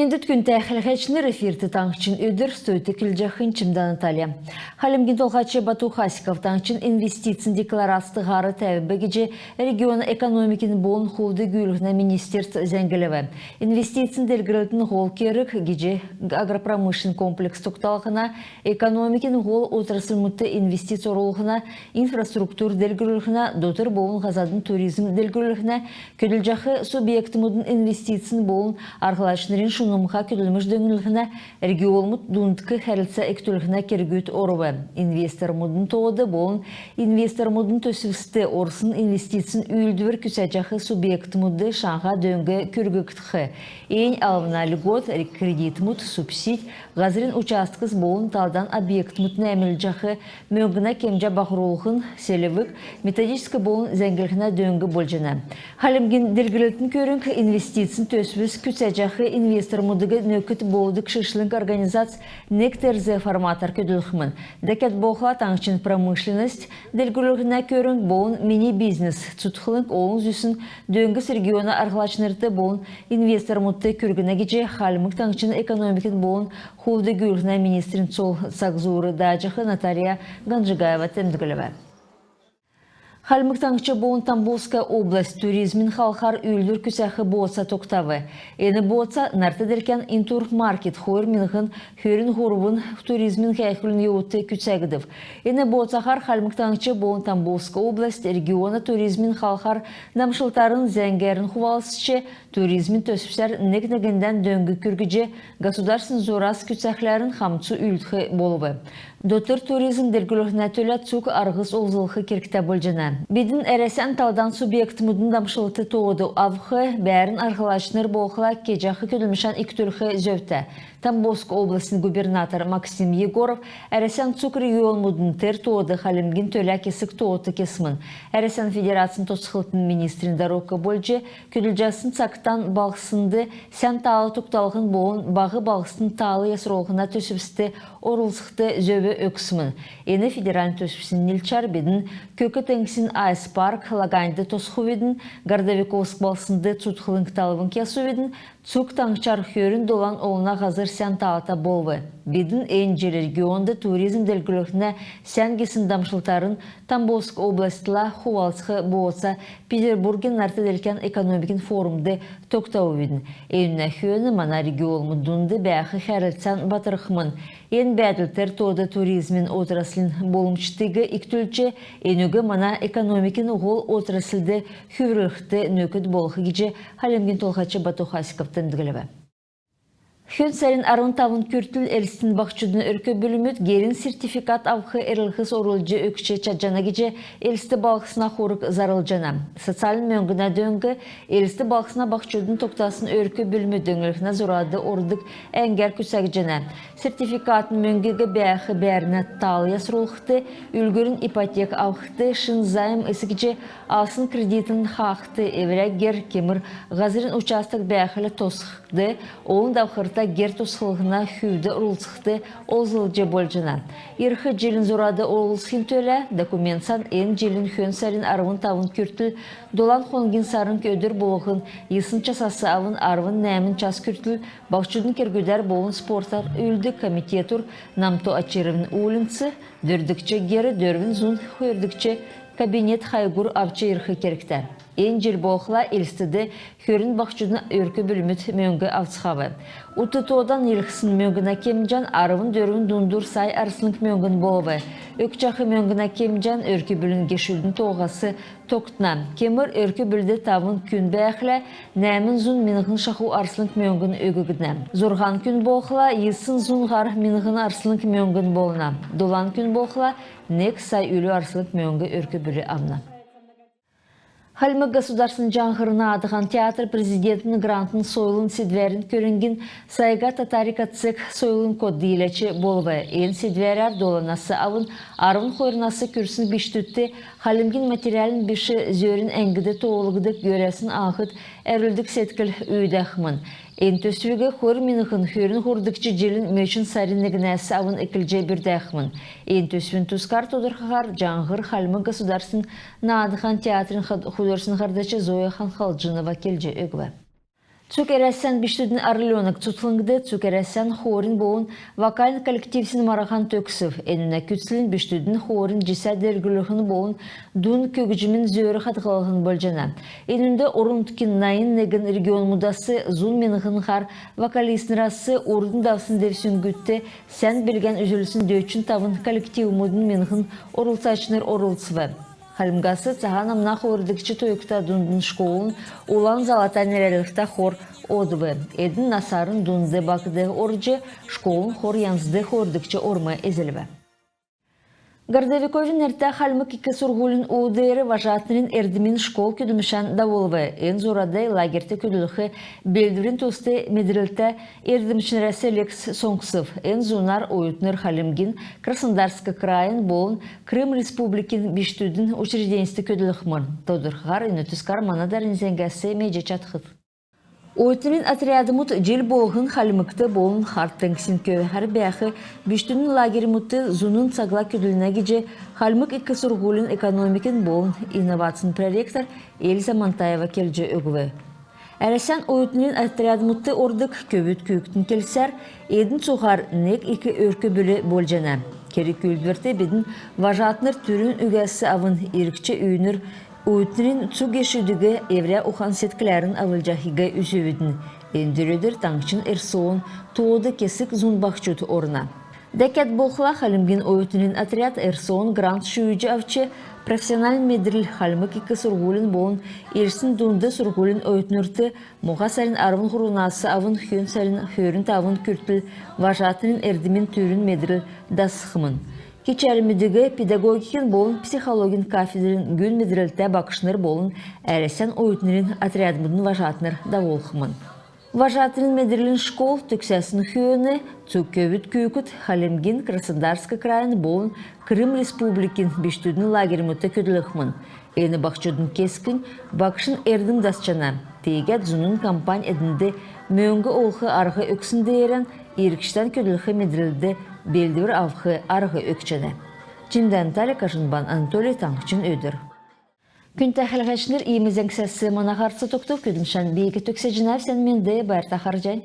Мендет күн тәхілғечнер эфирті таңчын өдір стойты кілжақын чымдан Италия. Халимгин толғачы Бату Хасиков таңчын инвестицин декларасты ғары тәбігіже регион экономикин болын қолды гүлігіна министерст зәңгілігі. Инвестицин делгілетін ғол керік геже агропромышын комплекс тоқталығына, экономикин ғол отырсын мұтты инвестициялығына, инфраструктур делгілігіна, дотыр болын ғазадын туризм делгілігіна, көділжақы субъекті мұдын инвестицин болын арқылашынырын шунумха көділміш дөңілігіна региолмут дундқы хәрілсі әктілігіна кергүйт орывы. Инвестор мұдын тоғыды болын инвестор мұдын төсівісті орсын инвестицин үйілдівір күсәчақы субъект мұдды шанға дөңгі күргіктіқі. Ең алымна льгот, кредит мұд, субсид, ғазырын участкыз болын талдан объект мұдын әміл жақы мөңгіна кемжа бақырулығын селевік методическі болын зәңгілігіна дөңгі болжына. Халимгин ділгілетін көрінг инвестицин төсівіс күсәчақы инвестор мұдығы нөкіт болдық шышлынг организация нектерзе форматар көділхімін. Дәкет боқла таңшын промышленность ділгілігіна көрінг болын мини-бизнес цутхылынг олың зүсін дөңгіс региона арғылачынырды болын инвестор мұдды көргіна кеже халимық таңшын экономикін болын хулды гүлгіна министрин сол сағзуыры дажықы Наталья Ганжигаева тәмдігілігі. Халмықтаңчы болын Тамбовская область туризмин халқар үйлдір күсәхі болса тоқтавы. Ені болса нартыдеркен интур маркет хойр минғын хөрін ғорубын туризмин қайқылын еуітті күсәгідів. Ені болса қар халмықтаңчы болын Тамбовская область региона туризмин халқар намшылтарын зәңгерін құвалысычы туризмин төсіпсәр нек-негінден дөңгі күргіже государсын зорас күсәхләрін қамцу үйлдіғі болуы. Дотыр туризм дергілігіне төлі цук арғыз олзылығы керкті болжына. Бидin әрәсен талдан субъект мұдын дамшылыты тоғыды авқы бәрін арғылашыныр болқыла кежақы көділмішан иктүлігі зөвті. Тамбовск обласының губернатор Максим Егоров әрәсен цук регион мұдын тер тоғыды халимгин төлі кесік тоғыты кесімін. Әрәсен федерациян тосқылтын министрин дорогы болжы көділжасын цақтан балғысынды сән талы тұқталғын болын бағы балғысын талы есролғына төсіпісті орылсықты зөбі өксімін. Ені федералын төсіпісін Нилчар бедін көкі тәңсін Айс парк лаганды тосқыведін, Гордовиковск балсынды цутқылың талывын кесуведін, цук таңчар хөрін долан олына ғазыр сән талата болвы. Бедін әнжел регионды туризм дәлгілігіне сән кесін дамшылтарын Тамбовск областыла хувалсқы болса Петербурген нартыделкен экономикин форумды тоқтауыдын. Әйінна хөні мана регион мұдынды бәқі қәрілтсән батырықмын. Ен бәділтер тоды туризмин отраслин болымчтығы иктүлче енугі мана экономикин ғол отраслды хүвірлікті нөкіт болғы кеже Халимгин толғачы Бату Хасиков тәндігілігі. Хөн сәрін арын тавын күртіл әлістін бақчудың өркі бөлімет герін сертификат авқы әрілғыз орылжы өкші чаджана кеже әлісті балғысына қорық зарылжана. Социалын мөңгіна дөңгі әлісті балғысына бақчудың тоқтасын өркі бөлімет дөңілігіна зұрады ордық әңгер күсәк жана. Сертификатын мөңгігі бәқі бәріне талы ясырулықты, үлгірін ипотек авқыты, шын зайым өсікіже алсын кредитін қақты еврек гер кемір ғазырын участық бәқілі тосқықты, олын давқырта гер тосқылығына хүйді ұрылсықты олзылжы болжына. Ирхы желін зұрады олысқын төлі, документсан ен желін хөн сәрін арвын тавын күртіл, долан қонгин сарын көдір болығын, есын часасы авын арвын нәмін час күртіл, бақчудың кергөдер болын спортар үлді комитетур намто ачырывын улынсы, дөрдікче гері дөрвін зұн хөрдікче кабинет хайгур авчы ирхы керіктер. Энжел болқыла елістіді хөрін бақчудың өркі бөлімет мөңгі авцықавы. Утытуодан еліксін мөңгіна кемжан арывын дөрвін дундур сай арсынық мөңгін болуы. Өкчақы мөңгіна кемжан өркі бөлін кешілдің тоғасы тоқтына. Кемір өркі бөлді тавын күн бәқілі, нәмін зұн минғын шақу арсынық мөңгін өгігіне. Зорған күн болқыла есын зұнғар минғын арсынық мөңгін болына. Долан күн болқыла нек сай үлі арсынық мөңгі өркі бөлі амна. Халмы государственный жаңғырына адыған театр президентінің грантын сойлын сидверін көрінген сайға татарика цек сойлын код дейлечі болуы. Ен сидверер доланасы авын арвын қойырнасы күрсін біштүтті Халимгин материалын біші зөрін әңгіді тоғылығыды көресін ағыт әрілдік сеткіл өйдәқмін. Ен төсвігі хор минығын хөрін хордықчы желін мөчін саринігінәсі авын әкілже бірдәқмін. Ен төсвін тұскар тодырғығар жаңғыр Халмы государсын наадыған театрын худорсын қардачы Зоя Ханхалджынова келже өгві. Цукересен биштүдін арыленок цутлыңды цукересен хорин боун вокаль коллективсин марахан төксөв. Энуна күтсілін биштүдін хорин жиса дергіліхін боун дун көгіжімін зөрі қатқалығын болжана. Энунда орунткин найын неген регион мудасы зун меніғын қар вокалистнырасы ордын давсын девсін күтті сән білген үзілісін дөйчін тавын коллектив мудын меніғын орылсачыныр орылсывы. Халимгасы цаган амна хордыкчы тойыкта дундын школын улан залата нерелікта хор одвы. Эдін насарын дунды бакды оржы школын хор янзды хордыкчы орма ezilve. Гордовиковин эрте халмык ики сургулин уудыры важатнырын эрдимин школ күдімішан даволвы. Эн зурадай лагерте күділіхі белдурин тосты медрилте эрдимшінрәсі лекс соңсыв. Эн зунар оютныр халимгин Краснодарский крайын болын Крым Республикин биштүдін учрежденісті күділіхмін. Тодырхар инутискар манадар инзенгәсі мейже чатхыт. Ойтырын отрядымыт жел болғын халимыкты болын харттың синкөй әр бәхі биштүнін лагеримыты зунын сагла күділіне геже халимык иккі сургулин экономикин болын инновацин проректор Эльза Мантаева келже өгві. Әресен ойтырын отрядымыты ордық көбіт күйіктін келсер, едін соғар нек икі өркі бөлі болжана. Кері күлдверте бедін важатныр түрін үгәсі авын ирікче үйінір Уйтрин цугешүдігі евре ухан сеткілерін авылжахиға үзөвідің. Эндірөдір таңчын эрсоон тоуды кесік зунбақчуд орна. Дәкет болқыла халимгин ойтрин отряд эрсоон грант шүйіжі авчы профессионал медрил халимык икі сургулин болын ерсін дунды сургулин ойтринырты мұға сәрін арвын хурунасы авын хүйін сәрін хөрін тавын күртіл важатының эрдімін түрін медрил дасықымын. Кечәрімідігі педагогикин болын психологин кафедрин гүн медрелте бақышныр болын әресен ойытнырын отрядмыдын важатныр даволхымын. Важатнырын медрелин школ түксәсін хүйіні цук көбіт күйкіт Халимгин Краснодарский крайын болын Крым Республикин биштүдін лагеріміті көділіхмын. Ені бақчудын кескін бақышын эрдім дасчана. Тейгет зунын кампань әдінді мөңгі олқы арғы өксінді ерен ерікштен көділіхі медрелді белдівір авқы арғы өкчені. Чиндан талі Кажынбан Анатолий Таңқчын өдір. Күн тәхілғачыныр иемізен кісәсі манағарсы тоқтық көдімшан бейгі төксе жинав сен менде байырта қаржан.